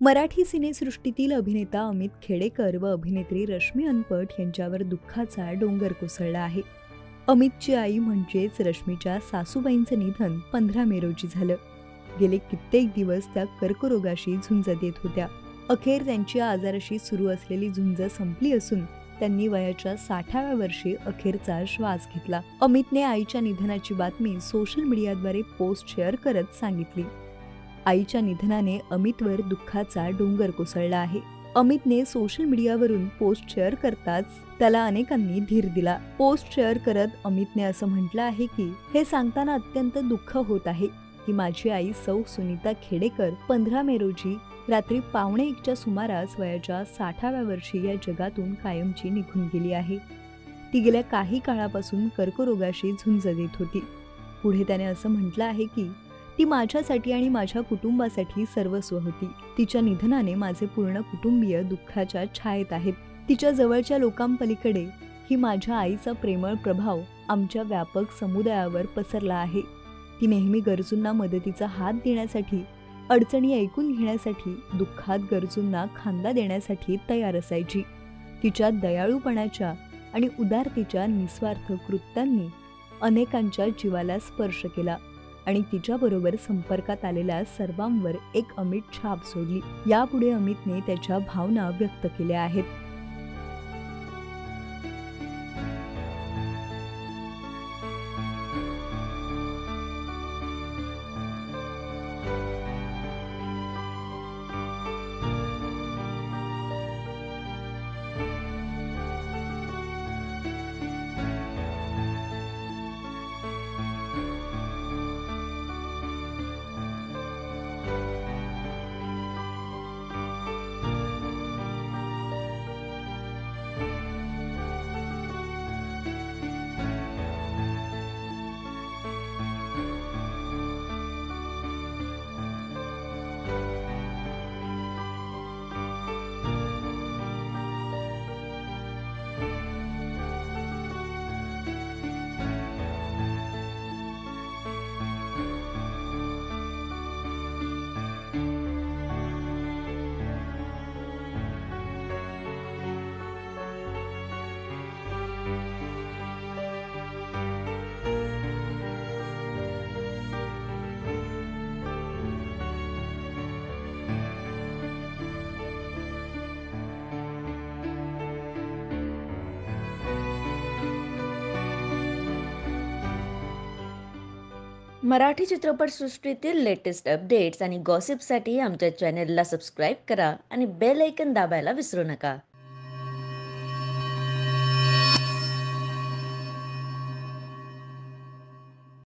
मराठी सिनेसृष्टीतील अभिनेता अमित खेडेकर व अभिनेत्री रश्मी अनपट यांच्यावर दुःखाचा डोंगर कोसळला आहे. अमितची आई म्हणजेच रश्मीच्या सासूबाईंचं निधन 15 मे रोजी झालं. गेले कित्येक दिवस त्या कर्करोगाशी झुंज देत होत्या. अखेर त्यांची आजाराशी सुरू असलेली झुंज संपली असून त्यांनी वयाच्या 60व्या वर्षी अखेरचा श्वास घेतला. अमितने आईच्या निधनाची बातमी सोशल मीडियाद्वारे पोस्ट शेअर करत सांगितली. आईच्या निधनाने अमितवर दुःखाचा डोंगर कोसळला आहे. अमितने सोशल मीडियावरून पोस्ट शेअर करताच त्याला अनेकांनी धीर दिला. पोस्ट शेअर करत अमितने असं म्हटलं आहे की हे सांगताना अत्यंत दुःख होत आहे की माझी आई सौ सुनीता खेडेकर 15 मे रोजी रात्री 1:15च्या सुमारास वयाच्या 60व्या वर्षी या जगातून कायमची निघून गेली आहे. ती गेल्या काही काळापासून कर्करोगाशी झुंज देत होती. पुढे त्याने असं म्हटलं आहे की ती माझ्यासाठी आणि माझ्या कुटुंबासाठी सर्वस्व होती. तिच्या निधनाने माझे पूर्ण कुटुंबीय दुःखाच्या छायेत आहेत. तिच्या जवळच्या लोकांपलीकडे ही माझ्या आईचा प्रेमळ प्रभाव आमच्या व्यापक समुदायावर पसरला आहे. ती नेहमी गरजूंना मदतीचा हात देण्यासाठी, अडचणी ऐकून घेण्यासाठी, दुःखात गरजूंना खांदा देण्यासाठी तयार असायची. तिच्या दयाळूपणाच्या आणि उदारतेच्या निस्वार्थ कृत्यांनी अनेकांच्या जीवाला स्पर्श केला आणि तिच्याबरोबर संपर्कात आलेल्या सर्वांवर एक अमिट छाप सोडली. यापुढे अमितने त्याच्या भावना व्यक्त केल्या आहेत. मराठी चित्रपटसृष्टीतील लेटेस्ट अपडेट्स आणि गॉसिपसाठी आमच्या चॅनेलला सबस्क्राईब करा आणि बेल ऐकन दाबायला विसरू नका.